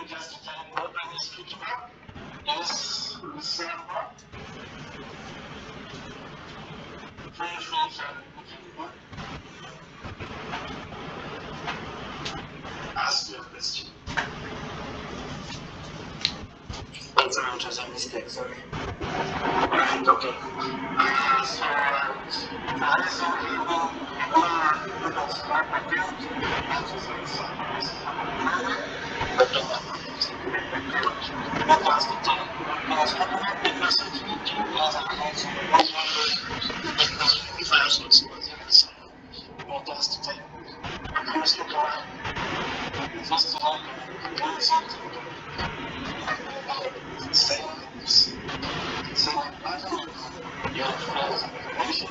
just open this picture. Is Zambia. Very friends are ask you a question. That's a mistake, sorry. Right, okay. So, I saw people because my account but that's the time. Because I don't have the message because I also if I have some so but that's the time. I'm just looking at first of all, I'm something sayings. So I don't know your friends information.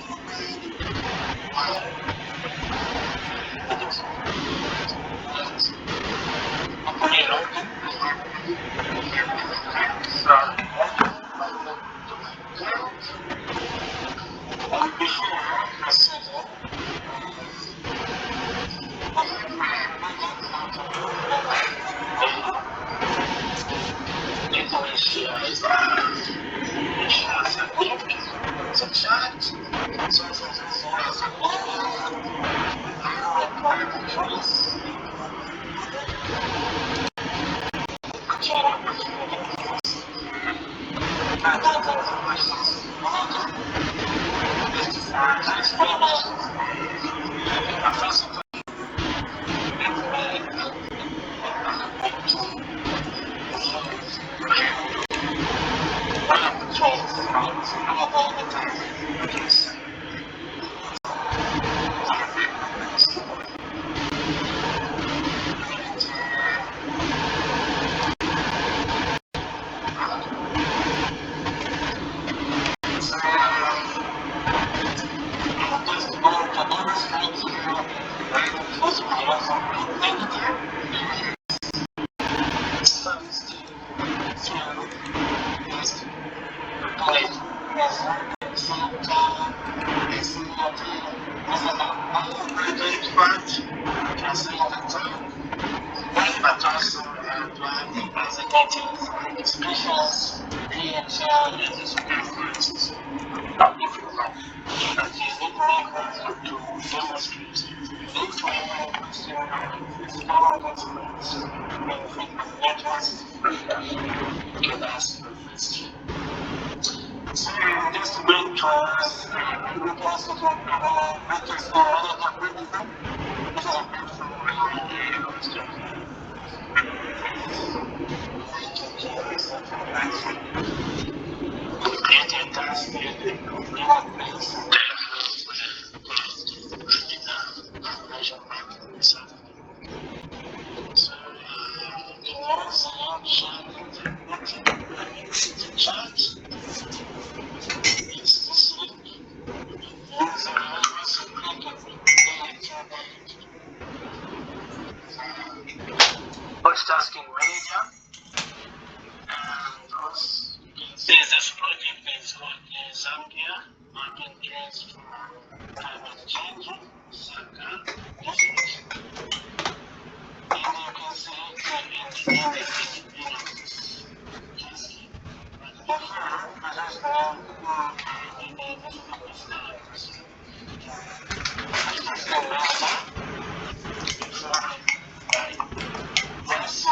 But also plan executive expressions, PHL, and this conferences. Not difficult, but you need to make effort to demonstrate each one question is how consequence benefit networks can ask the question. So just to bring to us, we will also talk about methods for algorithm. This is a platform where question. Creating tasks and complete things. So, chat. It's this link. User also click on multitasking manager. And also, you can see this project is called Zambia, marking trends for climate change, Saka, district. And you can see it in this tasking. But before, there is no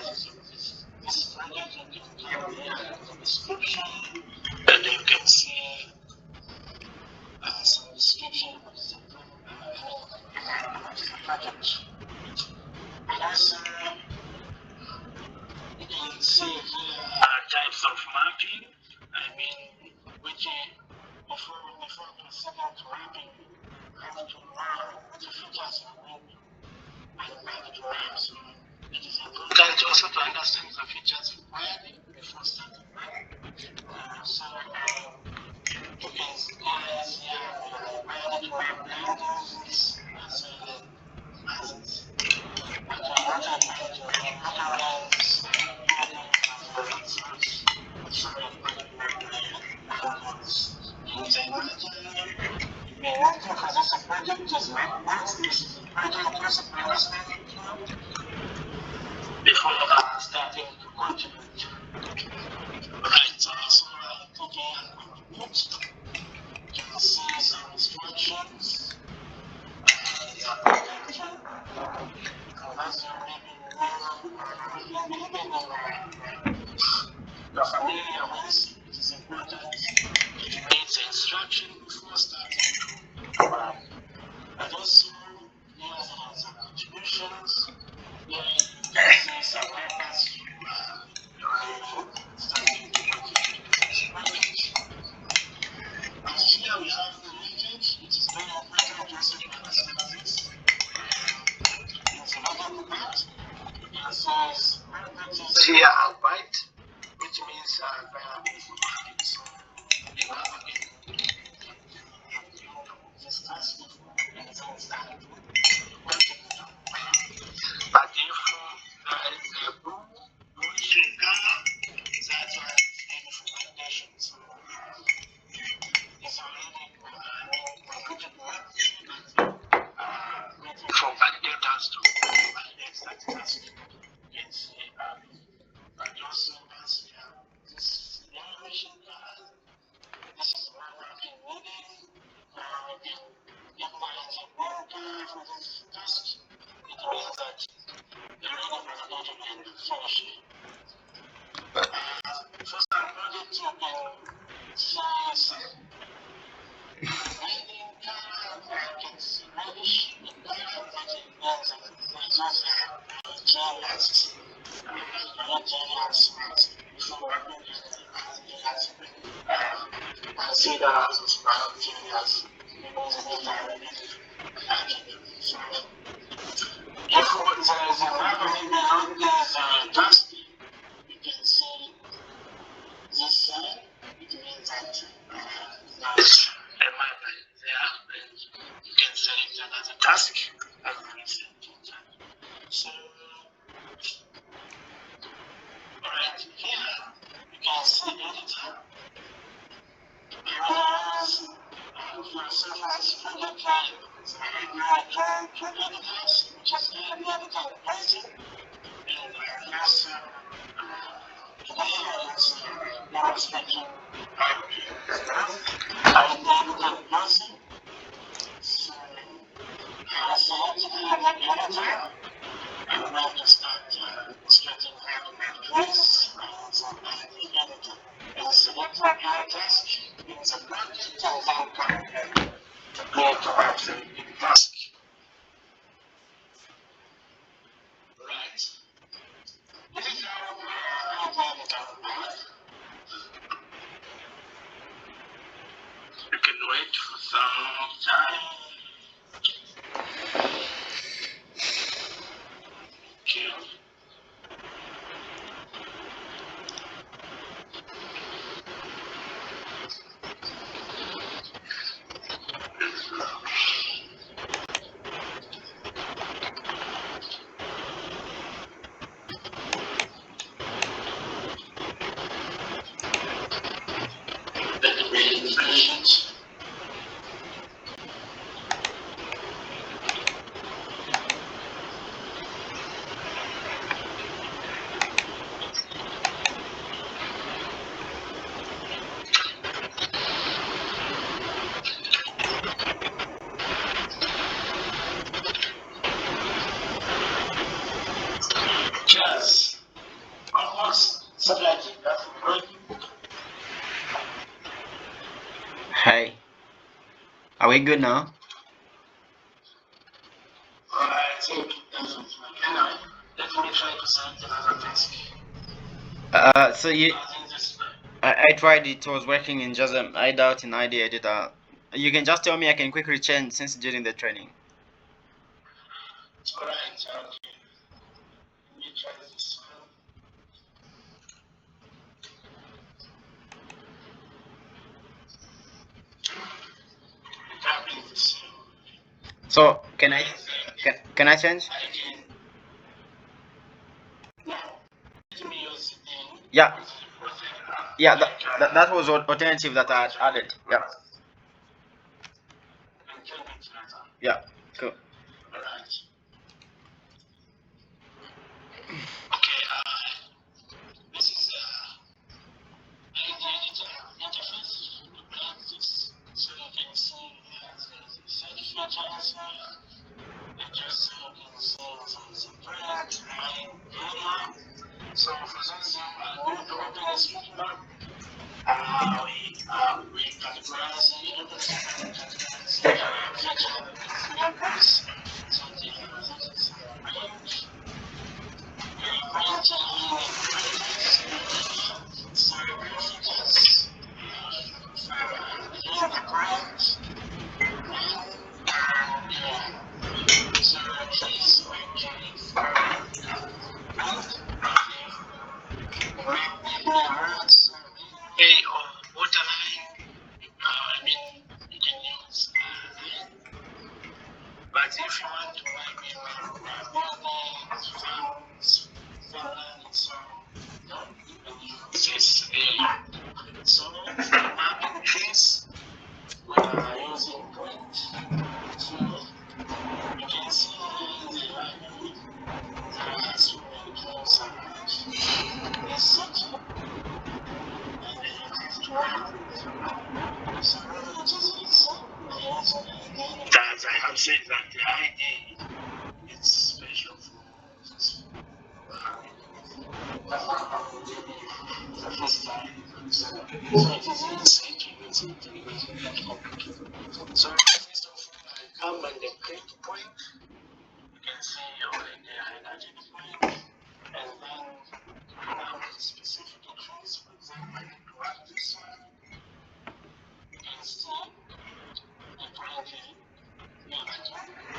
this project, you can click here in the description, and you can see some description of the project. And also, you can see here types of mapping. I mean, which before proceeding to mapping, you have to know the features you need and map to map. So it is important also to understand the features required before starting mapping. So you can see here required to map landings as well as before starting to contribute. Right, so click here and contribute. You can see some instructions. As you are familiar with, it is important to read the instruction before starting to work. And also, here are some contributions. Here you can see some members who are starting to contribute to this project. And here we have the legend. It is very important to also understand this. It's another part. Here are white, which means available for market. So you have this task before anything started. But if there is a blue color, that's why it's ready for validation. So it's already completed work, waiting for validators to validate that task. It's but also as we have this generation this is what I've been needing. I've been implementing work for this task. It means that the reading validated and finished. First project you can see some reading I can see reddish in color, but it means that there's also GLS. Consider as a small genius because of the if there is a map maybe not this task, you can see this side. It means that there's a map there, and you can select another task and reset it. So right here, you can see editor. Because for surface project time, two editors, which is the editor and Python, and also we're expecting editor and Python. So I selected the editor. I'm going to start extracting this and the editor. And select my task in the project and then come here to actually do the task. Right. This is how I plan it out. You can wait for some time. Okay. Let me finish it. works. Something like that. Right? Hey, are we good now? I think anyway, let me try to send another task. So you, I think this I tried it was working in just I doubt in ID editor. You can just tell me I can quickly change since during the training. alright, okay. Let me try this one. Copy this. So can I change? I can now let me use the Yeah, yeah. That was alternative that I had added. Yeah, yeah. Cool. alright. Okay, this is interface to practice so you can see the search features. Just so you can see some product, line. So for those who are new to open this feature, we categorize the interface features. So the range, so features in the branch, so please wait for words, A or waterline. I mean, you can use but if you want to maybe buildings, farms, farmland, and so on, you can use this A. So for mapping trees, we are using point. So you can see in the library, there are so many tools around. This set, and then you have to run. So it is easy. That I have said that the ID is special for this. The first time. So it is easy to use it. So first of all, I come and then click point. You can see already highlighted point. And then now the specific trees, for example, I need to add this one. You can see the point here.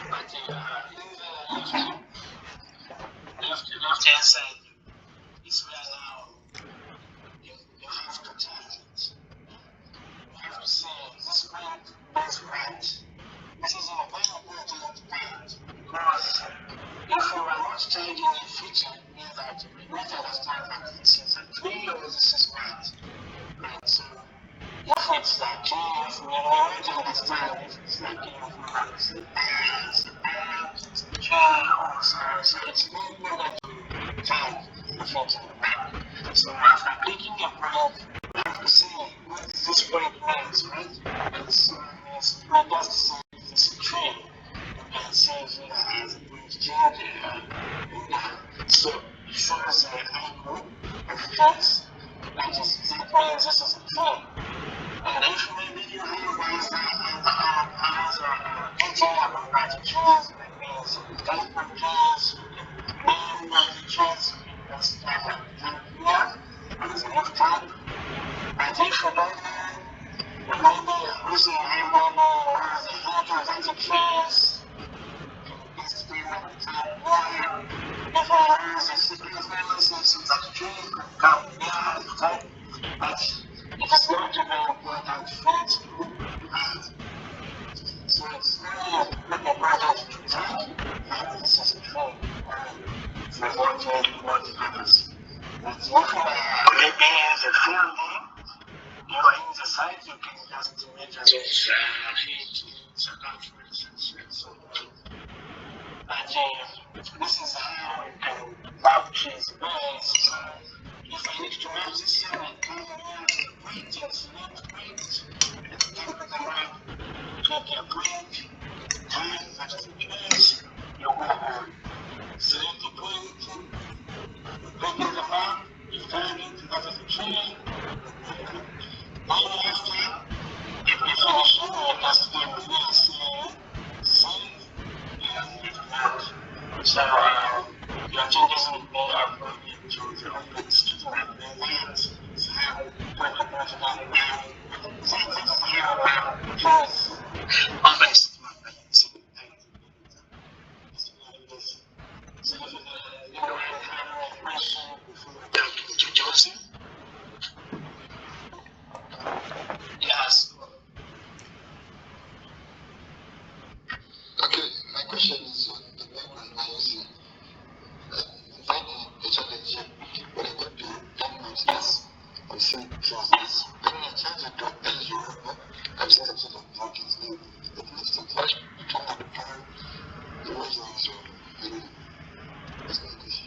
But in the left hand side is where now you have to change it. You have to say this point is right. This is a very important point because if you are not changing a feature, it means that you don't understand that this is a tree or this is right. Right, so if it's like if we don't understand if it's like it's the bear, it's the bear, it's the tree, or so it's very important to change the feature. So after clicking a point, you have to see what this point means, right? And so it's not just say it's a tree. You can see here as a point change. So it shows an icon of trees. That is exactly this is a tree. And if maybe you realize that as a teaching about trees, that means type of trees, name of the trees, that's type of here, as a rough type. But if you don't know, maybe using maybe as a photos of the trees, this is the type one. If I use a sequence analysis of the trees, come here, type. But it's not very important for so it's really important to check that this is true for what happens. But if maybe the full name, you are in the site, you can just measure this height, circumference, and so on. But this is how you can map trees base. So if I need to map this here, I come here to the point and select point at the top of the map, click a point, time that is the place, you will select the point, click in the map, think trees is when it turns into Israel, I've seen some sort of monkeys in the place to clash between the parent, the original Israel, and it's not this.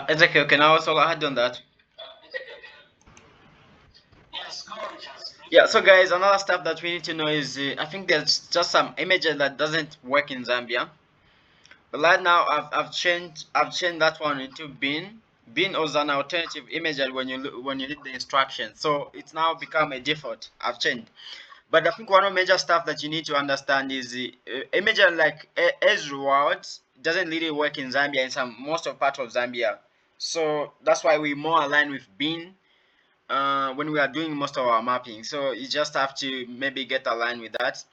Ezekiel, can I also add on that? Yeah, so guys, another stuff that we need to know is I think there's just some images that doesn't work in Zambia. But right now, I've changed that one into bin. Bin was an alternative image when you read the instructions. So it's now become a default. I've changed. But I think one of the major stuff that you need to understand is the image like Ezra words doesn't really work in Zambia in some most of part of Zambia. So that's why we more align with bin when we are doing most of our mapping. So you just have to maybe get aligned with that.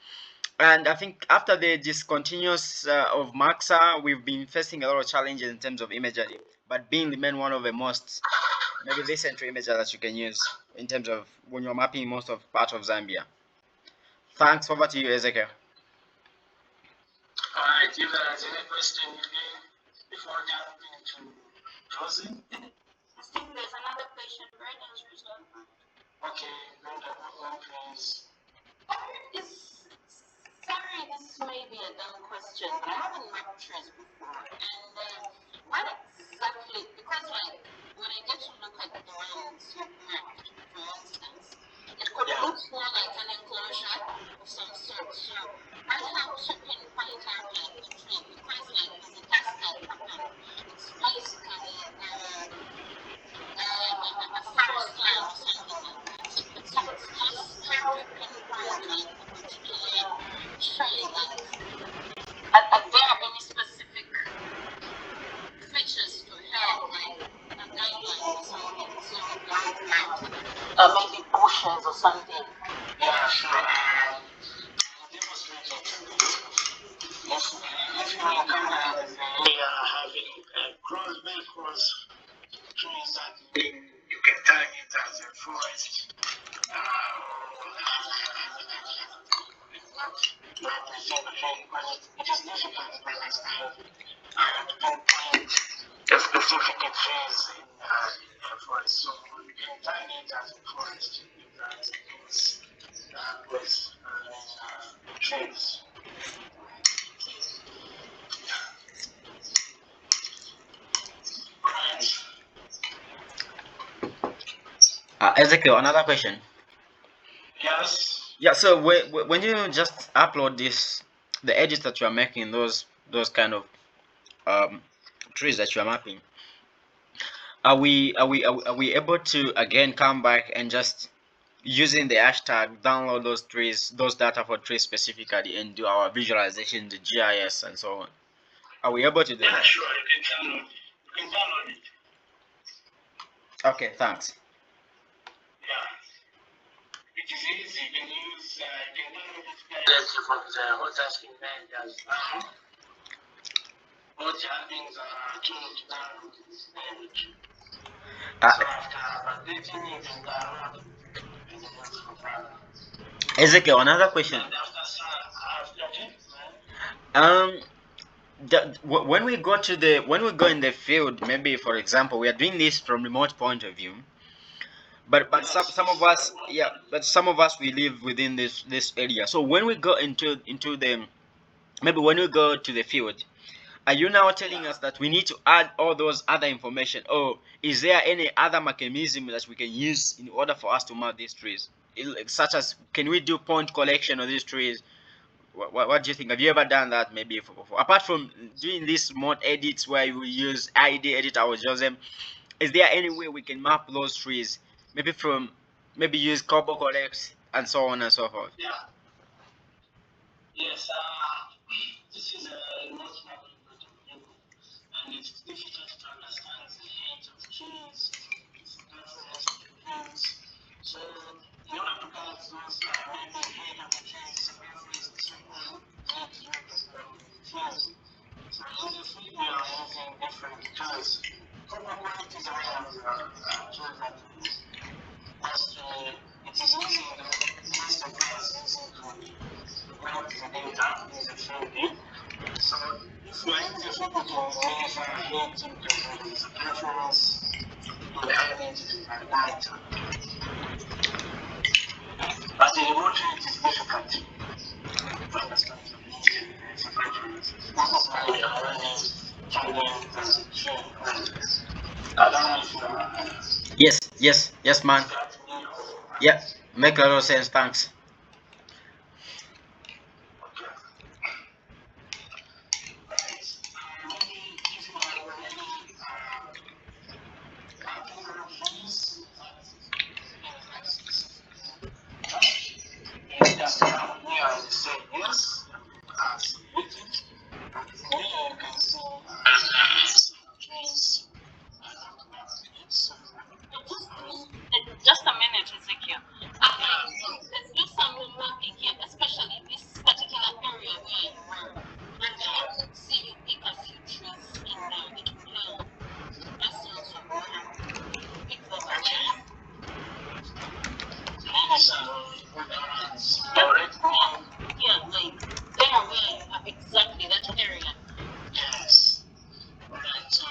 And I think after the discontinuous of Maxa, we've been facing a lot of challenges in terms of imagery. But Bing remain one of the most maybe recent imager that you can use in terms of when you're mapping most of part of Zambia. Thanks. Over to you, Ezekiel. Alright, if there's any question before jumping to closing. I think there's another question. Brendan's raised her hand. Okay, Brenda, please. Sorry, this may be a dumb question, but I haven't mapped trees before. And what exactly, because like when I get to look at the ones you've mapped, for instance, it could look more like an enclosure of some sort. So I have to pinpoint out like the tree because like there's a task that happened. It's basically a forest land or something like that. So it's just how to pinpoint like a particular tree. Like, are there any specific features to have, like a guideline or something? So maybe bushes or something. Yeah, sure. Demonstrate it. If you are having very close trees that you can tag it as a forest. It is difficult to understand the specific trees in a forest. So you can tag it as a forest that is with trees. Ezekiel, another question. Yes. Yeah. So when you just upload this, the edits that you are making, those kind of trees that you are mapping, are we able to again come back and just using the hashtag download those trees, those data for trees specifically, and do our visualization, the GIS and so on? Are we able to do that? Yeah, sure. You can download it. You can download it. Okay, thanks. Yeah. It is easy. You can use, you can download it directly from the hosting managers. What things are told to download is very so after updating it and downloading it, and then it's for further. Ezekiel, another question. And after When we go to the when we go in the field, maybe for example, we are doing this from remote point of view, but some of us, yeah, but some of us we live within this area. So when we go into the maybe when we go to the field, are you now telling us that we need to add all those other information, or is there any other mechanism that we can use in order for us to map these trees? Such as, can we do point collection of these trees? What do you think? Have you ever done that? Maybe apart from doing these mod edits where we use ID editor or Joseph, is there any way we can map those trees? Maybe from maybe use Cobble Collect and so on and so forth. Yeah. Yes. This is a not mapping point of view, and it's difficult to understand the age of trees, its preference of the plants. So in order to count those, maybe the age of the trees, reference to someone, need to use the trees. So in the field, we So if you are easy for people to maneuver into the circumference, you will element is like that. But in remote range, it is difficult to understand the circumference. This is why we are running challenge as a tree. I don't know if you are. Yes, man. Yeah, make a lot of sense. Thanks. Just a minute, Ezekiel. Let's do some mapping here, especially this particular area where you were. And see you pick a few trees in there. It will help. That sounds familiar. Pick them up. Yeah, like they are where exactly that area. Yes. Right. So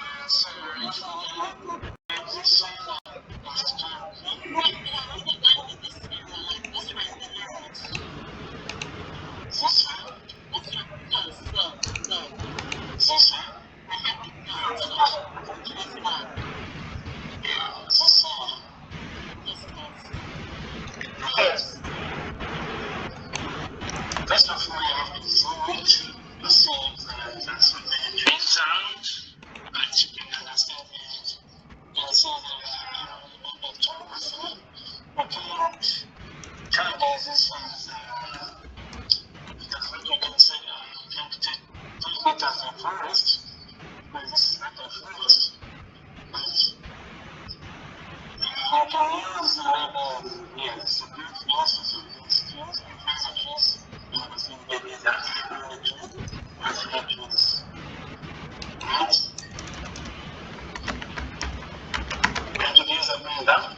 first of all, you have to zoom it to see that's what the dreams out, but you can understand it. And see the geography, looking at challenges that's what you can say, you can take it as a forest, but this is not a forest, but you can use yes, the good philosophy of these skills and philosophies, you know, think maybe that's trees, right? And to use a build up,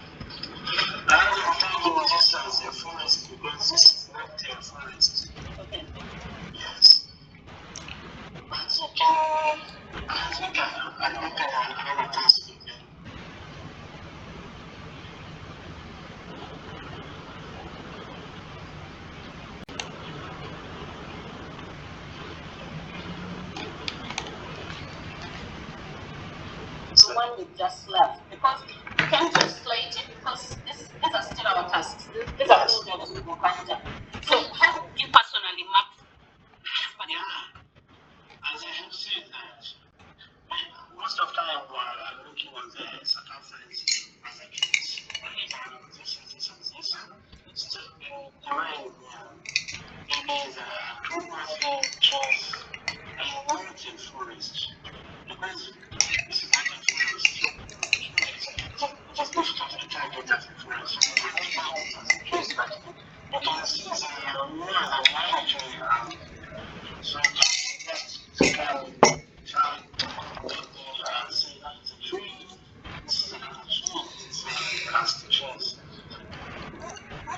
I will tell this as a forest because this is not a forest. Okay. Yes. But you can, I think I have a task again. The one we just left, because you can't just slate it because these are still our tasks. These are things that we will find out. So how do you personally map? Yeah, as I have said that most of the time we are looking at the circumference as a case. This and this. It's just the mind maybe the topography choice and mountain forest. Because this is not a forest. It is difficult to target as a forest. Yes, but you can see the more the magnitude. So that's try to say that the tree, this is another tree, it's a cast trees.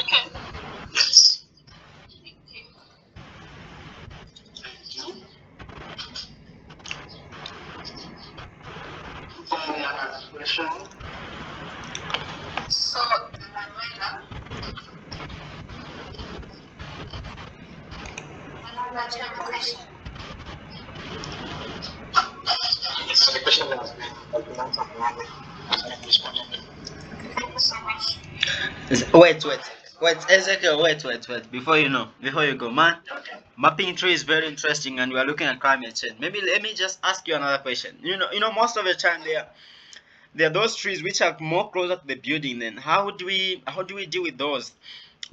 Okay. Yes. Thank you. Any other question? So, Manuela, what's your question? It's a question that has been documented on Thank you so much. Wait, Ezekiel, wait. Before you go, man. Okay. Mapping tree is very interesting, and we are looking at climate change. Maybe let me just ask you another question. Most of the time there are those trees which are more closer to the building. Then how do we deal with those?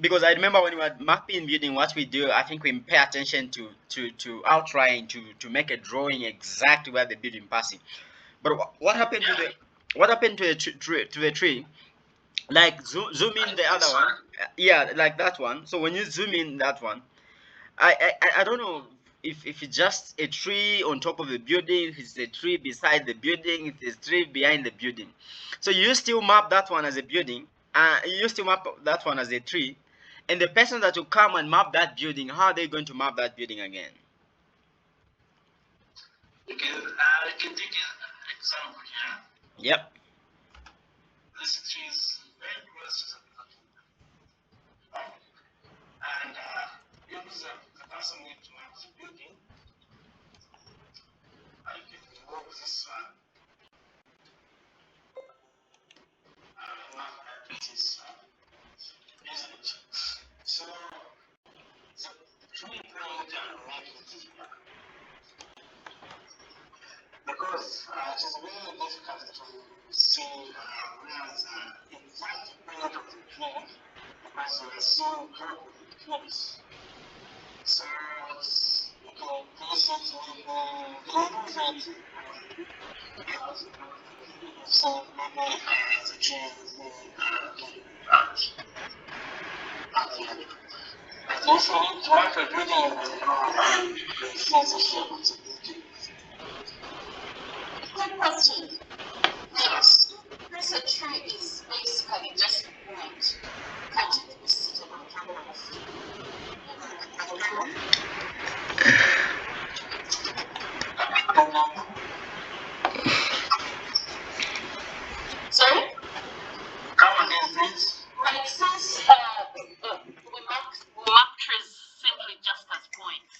Because I remember when we were mapping building, what we do, I think we pay attention to outline to make a drawing exactly where the building passing. But what happened to the tree? Like zoom in the other one. Yeah, like that one. So when you zoom in that one, I don't know if it's just a tree on top of the building, if it's a tree beside the building, if it's a tree behind the building. So you still map that one as a building, you still map that one as a tree, and the person that will come and map that building, how are they going to map that building again? can take an example here. Yep. This tree is very close to the building. And use the person need to map the building. I can remove this one. And map this one. Isn't it? So the tree point and make it here. Because it is really difficult to see where the exact point of the tree because you are seeing trees. So you can place it in the so maybe the tree out. But also you need to mark a building and place the shape of the building. Good question. Yes. This tree is basically just a point. Can't it be seated on top of? Sorry? Come again, please. Like since we mark trees simply just as points.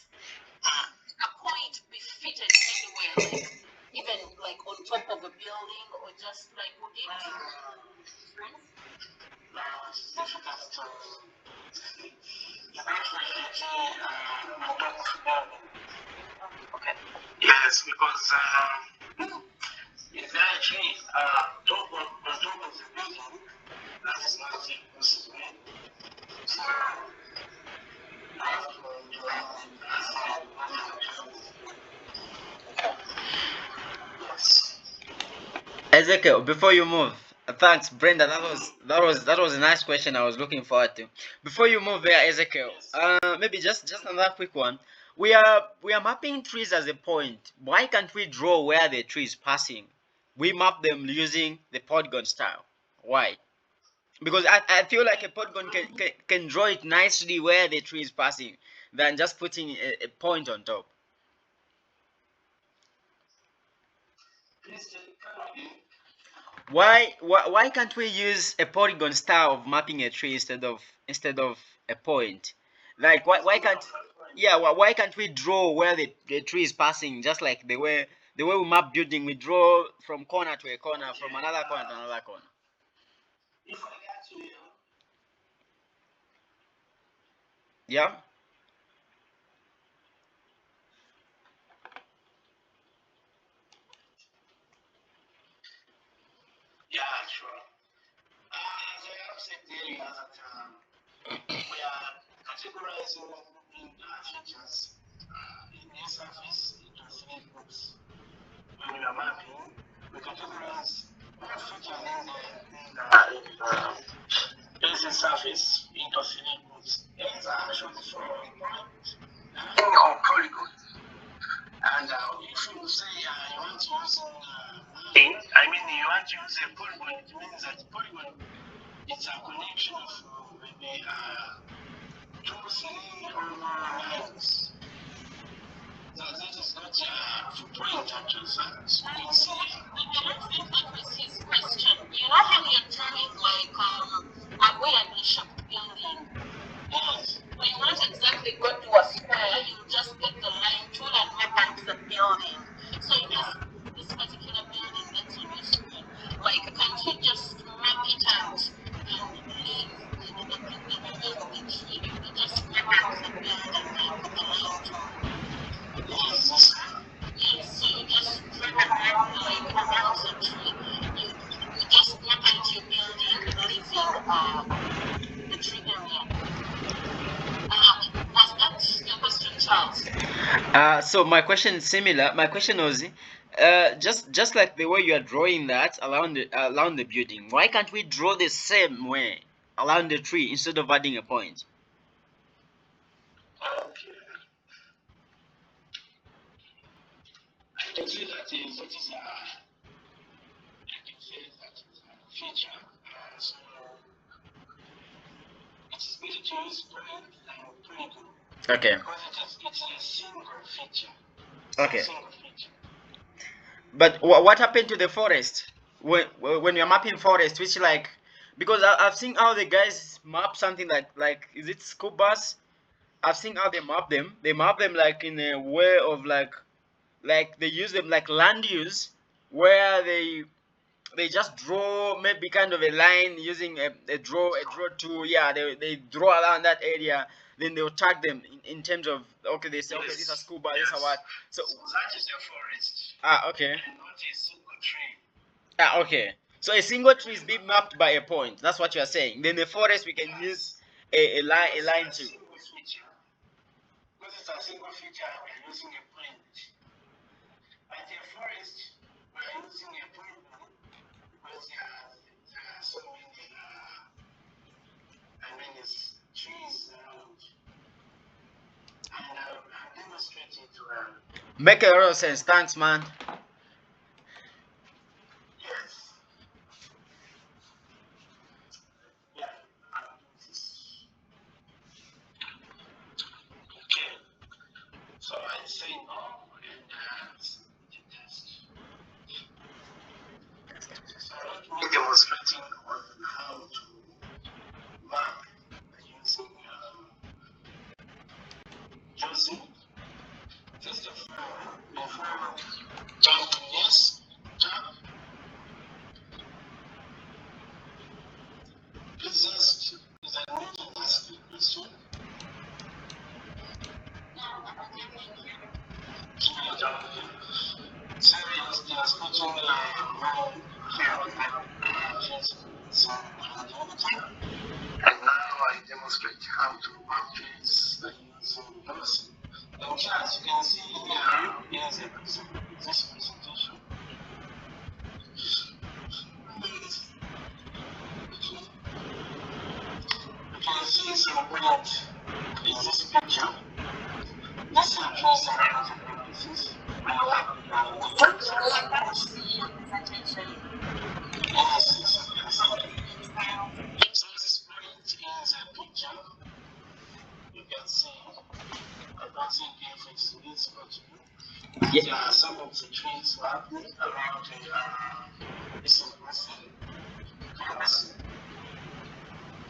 A point be fitted anywhere, like even like on top of a building or just like would it? It's difficult to okay. Yes, because if there are trees on top of the building, that is not possible. So you have to do yes. Ezekiel, before you move, thanks, Brenda. That was a nice question I was looking forward to. Before you move there, Ezekiel, maybe just another quick one. We are mapping trees as a point. Why can't we draw where the tree is passing? We map them using the polygon style. Why? Because I feel like a polygon can draw it nicely where the tree is passing than just putting a point on top. Why can't we use a polygon style of mapping a tree instead of a point? Like why can't yeah why can't we draw where the tree is passing just like the way we map building, we draw from corner to a corner, from another corner to another corner. Yeah. Yeah, sure. There are certain areas that we are categorizing in features in the surface into three groups. When we are mapping, we categorize all features in the surface into three groups. These are actually following points or polygons. And if you say you want to use you want to use a polygon, it means that polygon is a connection of maybe two, three, or more lines. That is not a point actually. So you can see. I don't think that was his question. You know how you're drawing like a weirdly shaped building. Yes. When you want exactly go to a square, you just get the line tool and map out the building. So in this particular building that's on your screen, like can't you just map it out and leave the tree? You just map out the building like with the line tool. Yes. Yes. So you just drag and map like around the tree. You just map out your building, leaving the tree area. Was that your question, Charles? So my question is similar. My question was, just like the way you are drawing that around the building, why can't we draw the same way around the tree instead of adding a point? Okay. I can see that it is a feature. So it's better to use point than polygon. Okay. Because it's a single feature. Okay. Single feature. But what happened to the forest when you're mapping forest? Which like because I've seen how the guys map something like is it school bus? I've seen how they map them. They map them like in a way of like they use them like land use where they just draw maybe kind of a line using a draw tool. Yeah, they draw around that area. Then they'll tag them in terms of okay. They say okay, this is school bus. This is what. So that is your forest. okay. And not a single tree. Okay. So a single tree is being mapped by a point. That's what you are saying. Then the forest we can use a line to. Single feature. Because it's a single feature, we're using a point. But a forest, we're using a point because there are so many trees around. And I'm demonstrating to Make a lot of sense. Thanks, man. yes. Yeah. Okay. So I say no and test. So let me demonstrating on how to map using using first of all before jumping yes jump it's just is a new task question. So you're speaking and now I demonstrate how to purchase using those. And as you can see here, here's this presentation. You can see some brilliant in this picture. This is just an analysis. Yes, so this point is a picture. You can see, I don't think if it's visible to you. Yeah. There are some of the trees happening around this campus.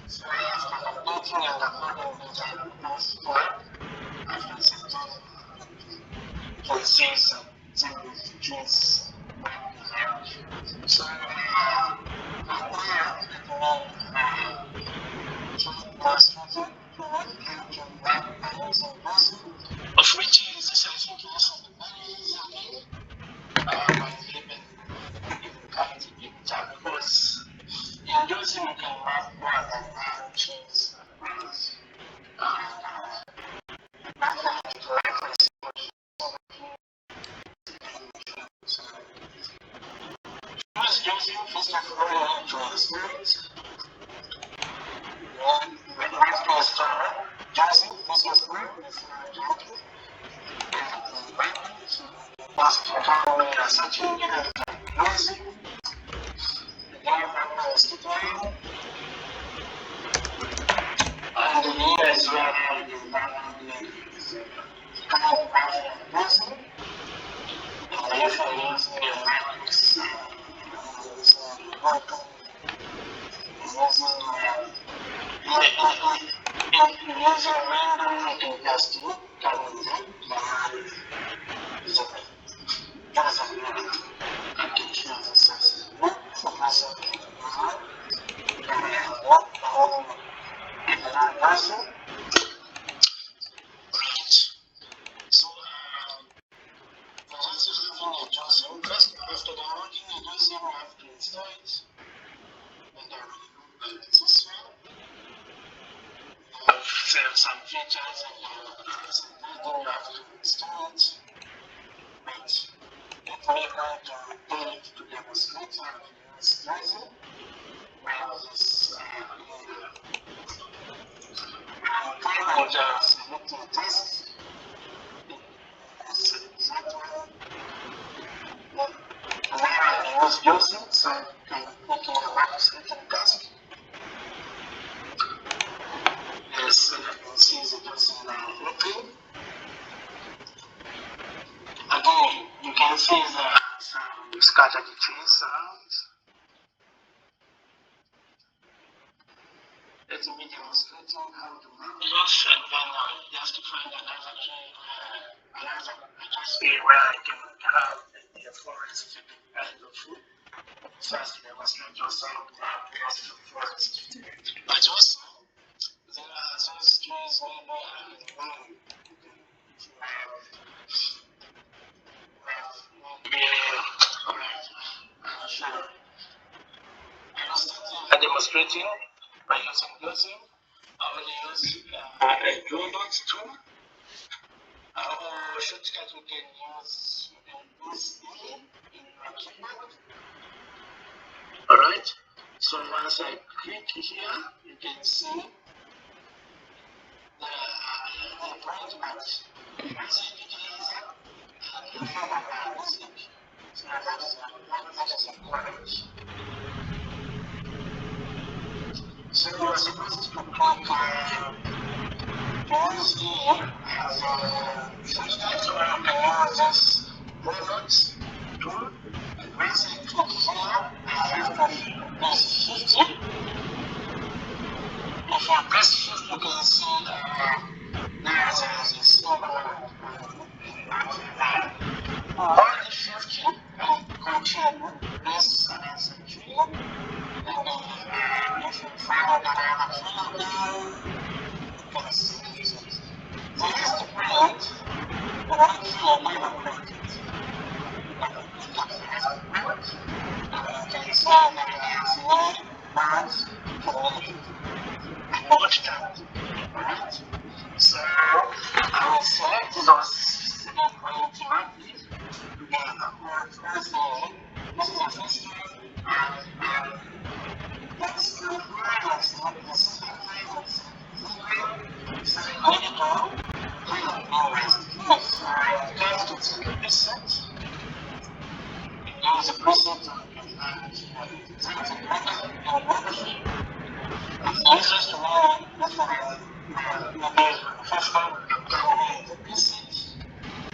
So after completing and uploading the campus map, after some time, you can see some of the trees around. So of which is I think it is very easy by even because in using you can map more than one trees using first of all to experience one to install using first of all searching using and here as well if I use so first after downloading a user we have to install it and then we look at this one. Some features and something you have to install it. But let me go to page to demonstrate how to use Rising. Well, this I'm just selecting test. That one. Now I use using, so I'm clicking about selecting task. Yes, you can see the person now looking. Again, you can see the scatter the trees around. Let me demonstrate how to move this, and then you have to find another tree, another tree where I can have the forest and the food. First, demonstrate also the forest. But also, there are those trees where they are in the room. I'm demonstrating by using glazing. I will use a draw dots tool. Or shortcut we can use this in our keyboard. Alright, so once I click here, you can see the point match. Once I click here, the format music. So that is important. So you are supposed to click pause here as a shortcut, or you can use this downloads tool. And once I click here, I have to press shift. If you press shift, you can see there is a symbol. Hold the shift and control press as a tree. And then if you find another folder, you can see it. This is the print. Right here, never print it. And you can print. And you can see that it has name, month, date. Watch that. Alright? So I will select those 7.2 monthly. Then first name. This is the first name. And let's go here and select the second name. So here you go. Here you go. Yes. Guys can take a preset. Use a preset and select a geography. It's easiest to learn the first one can be the preset,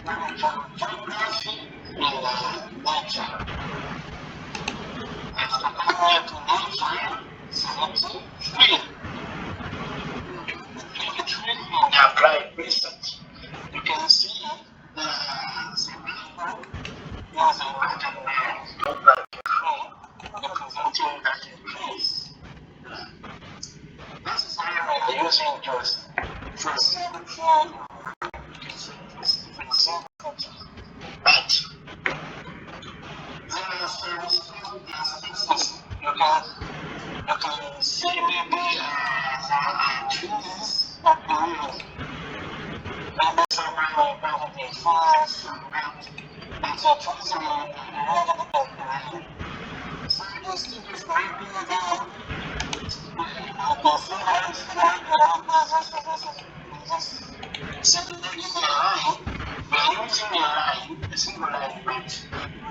then we can geography and nature. After going to nature, select tree. Click a tree and apply preset. You can see the rainbow is a mountain man, look like a tree, representing that trees. This is how we are using just for a single tree. You can see this different symbols. But there are some instances you can see maybe there are trees that are maybe somewhere probably forest and so trees are around the background. So you see this right there. So we're using a line, a single line, but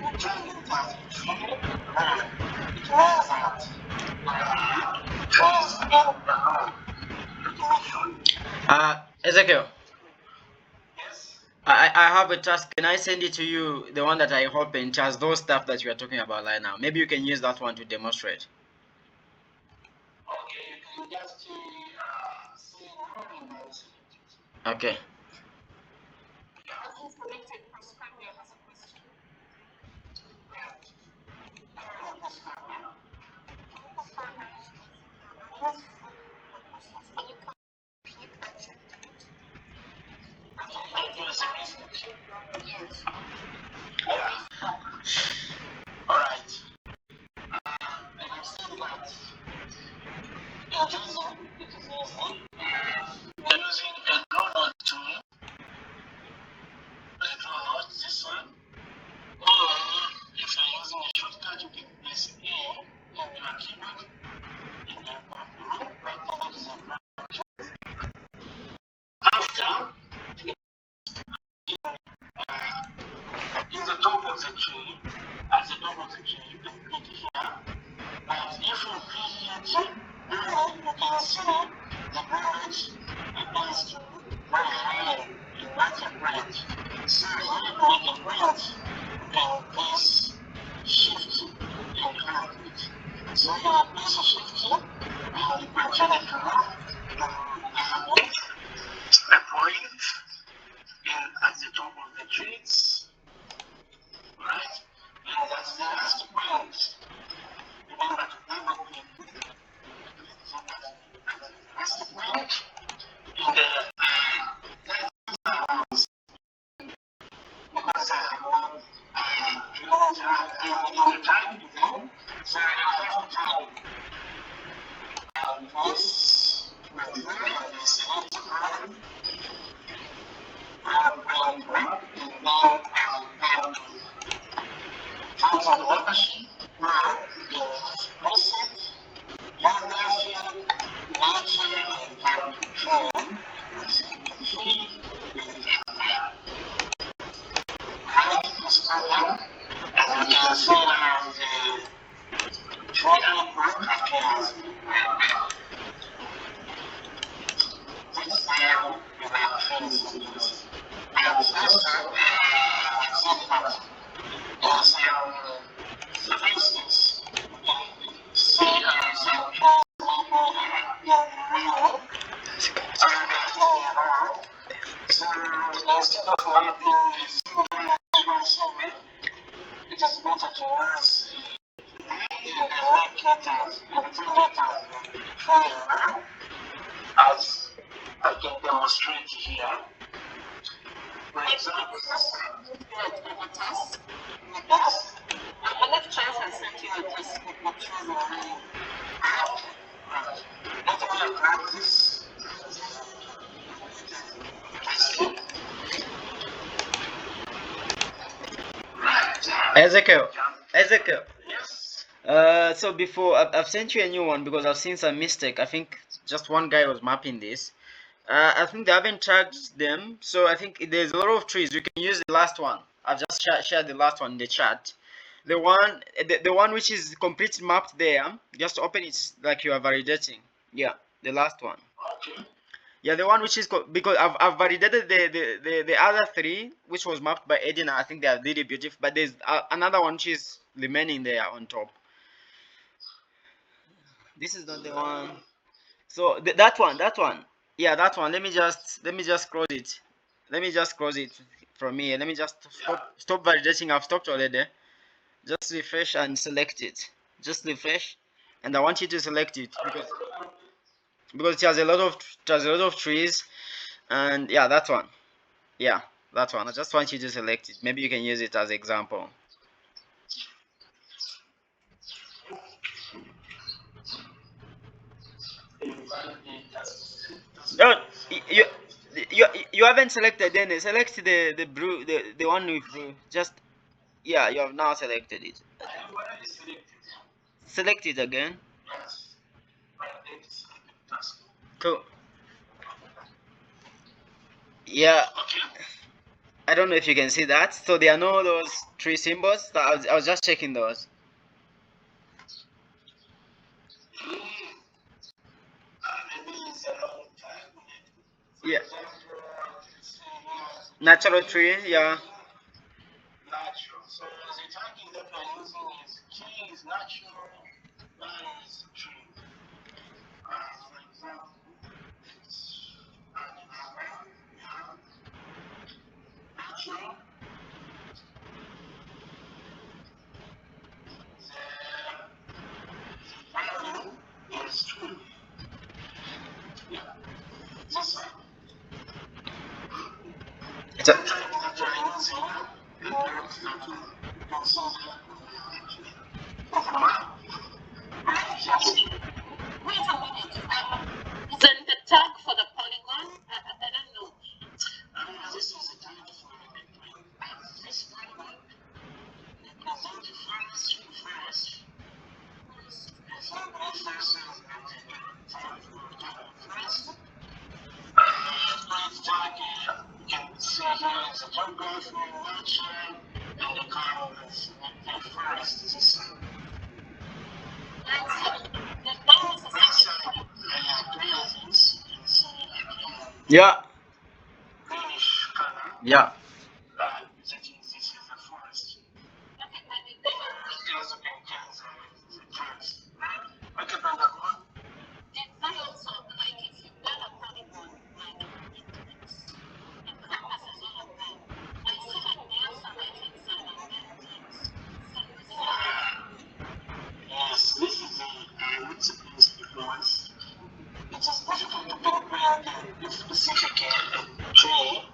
we're trying to pass a tree line. It means that trees build the road. Ezekiel, Yes? I have a task. Can I send it to you, the one that I opened, just those stuff that you are talking about right now? Maybe you can use that one to demonstrate. Okay, you can just see Okay. Alright. And I'm saying that in using it is easy. We're using a draw node tool. A draw node, this one. Or if you're using a shortcut, you can press A in your keyboard. In the right hand is a draw. After, in the top of the tree, at the top of the tree, you can click here. But if you click here, then you can see the branch applies to one line in one branch. So here you make a branch, you can press Ezekiel, Ezekiel. So before I've sent you a new one because I've seen some mistake. I think just one guy was mapping this. I think they haven't tagged them, so I think there's a lot of trees. You can use the last one. I've just shared the last one in the chat. The one which is completely mapped there. Just open it like you are validating. Yeah, the last one. Yeah, the one which is because I've validated the other three, which was mapped by Edina. I think they are really beautiful, but there's another one which is remaining there on top. This is not the one. So that one. Yeah, that one. Let me just close it. Let me just close it from here. Let me just stop validating. I've stopped already. Just refresh and select it. Just refresh, and I want you to select it because it has a lot of trees, and yeah, that one. Yeah, that one. I just want you to select it. Maybe you can use it as example. No, you you haven't selected. Then select the brew the one with brew. Just yeah, you have now selected it. Select it again. Cool. Yeah, I don't know if you can see that. So there are no those three symbols. So I was just checking those. Yeah. Natural tree. Yeah. It's a, yeah. Yeah.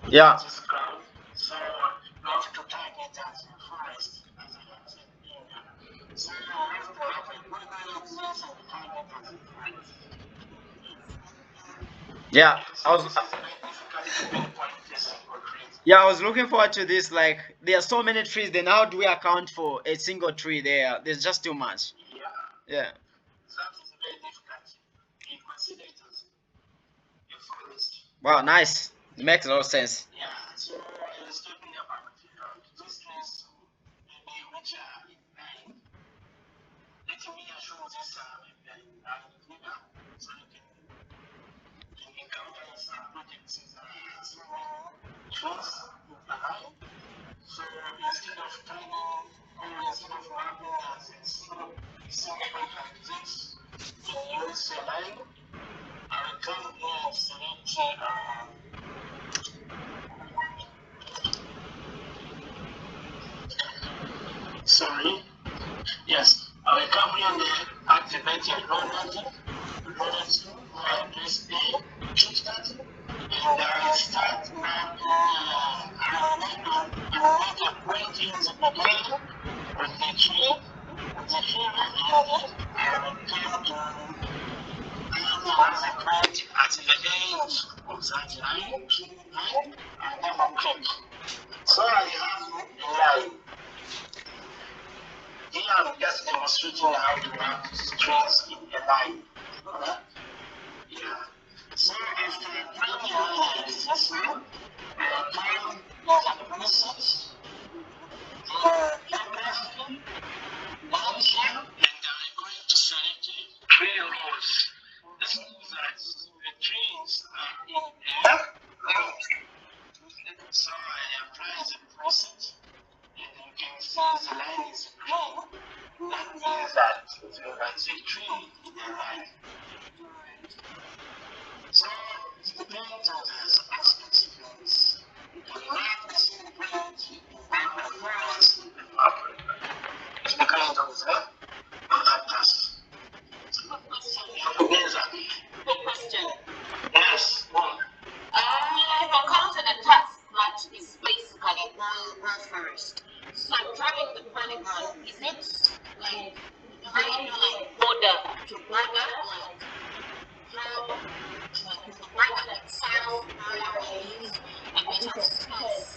Yeah. Yeah, I was. It's very difficult to pinpoint a single tree. Yeah, I was looking forward to this. Like, there are so many trees. Then how do we account for a single tree? There's just too much. Yeah, Yeah. that is very difficult. You consider it as a forest. Wow, nice. It makes a lot of sense. Yeah, so I was talking about those trees maybe which are in line. Let me show this maybe river so you can encounter some projects in so trees in the line. So instead of turning or instead of mapping as a single point like this, you use a line. I will come here and select sorry. Yes, I will come here and activate your loading. Loading my place A, kickstart, and I will start I will make a point in the beginning of the tree, of the tree ending. I will come to as a point at the end of that line, and double click. So I have a line. Here I'm just demonstrating how to map strings in a line. Okay? Yeah. So if the primary line is this one, prime is a process, geography, down here, and I'm going to select three rows. This means that the trees are in a row. So I apply the process, and you can see the line is green. That means that the tree in a line. So it depends on the specifications. You can map the single point, you can map the forest, you can map it. It depends on the task. Quick question. Yes. I've encountered a task that is basically one first. So drawing the polygon, is it like how you do like border to border, like draw like the border like south, border east, a bit of space,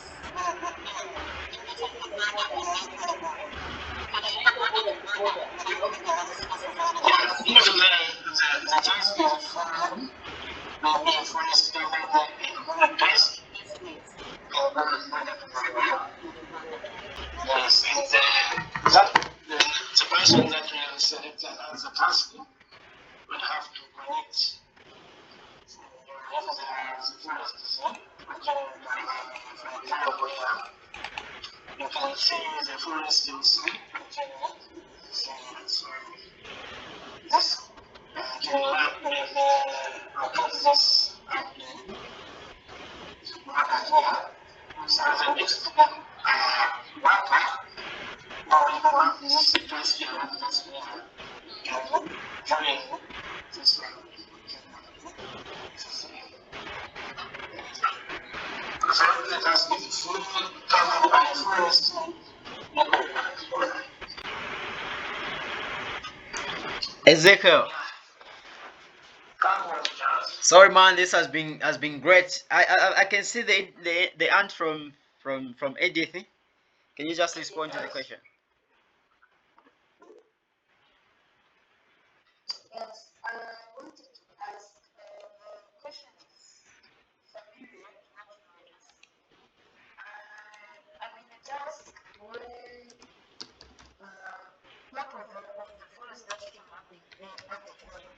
in between the border and the border. But I never did a border. I don't think that's possible. Yeah, usually the task is from maybe for instance, the test. Yes, and the person that we have selected as a task will have to connect the first you can see the forest inside. So this can map this so the next marker or this task you have this during this one. So the task is fully covered by forest. Ezekiel. Sorry, man. This has been great. I can see the ant from Edith. Can you just respond to the question? Yes, I wanted to ask the question is familiar actually. I'm in a task where part of the forest that came up at the corner.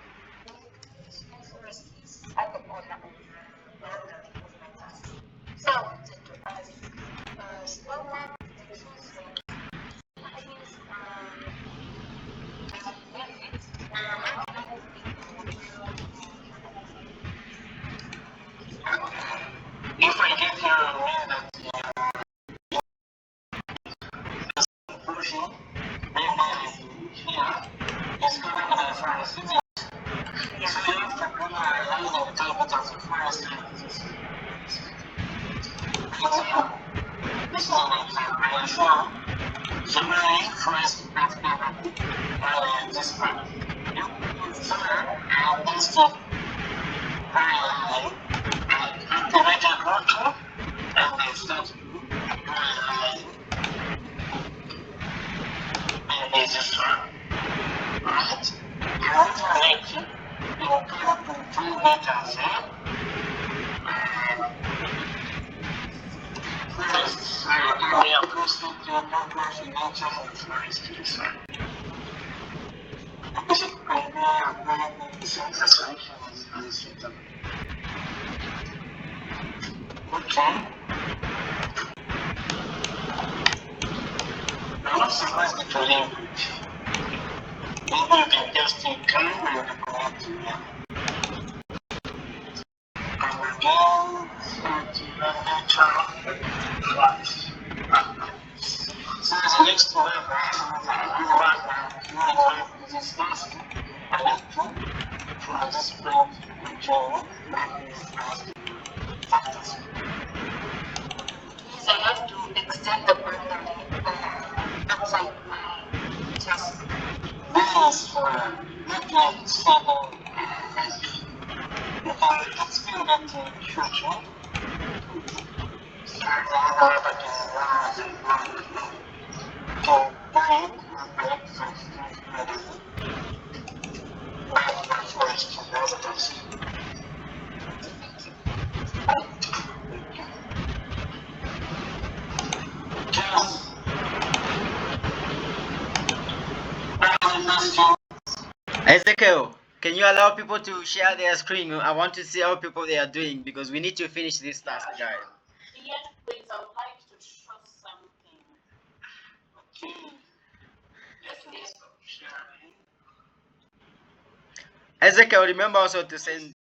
The small forest is at the corner of my task. So I wanted to ask, should I map the trees like the trees as a unit, or how can I move it from If I get your version, maybe here is going to be forest. So you have to put a line of type of the forest like this. This is an example. I show generally forest that this part. So this Okay. Now let's supposed to language. Maybe you can just take time and go to and again, start to learn natural class. So the next level, this task, I like to for this point control factors. Means I have to extend the boundary outside my task. This is for making stable you can explain that in future. So, break first to positives. Just Ezekiel, can you allow people to share their screen? I want to see how people they are doing because we need to finish this task, guys. Yes, please, I would like to show something. Ezekiel, remember also to send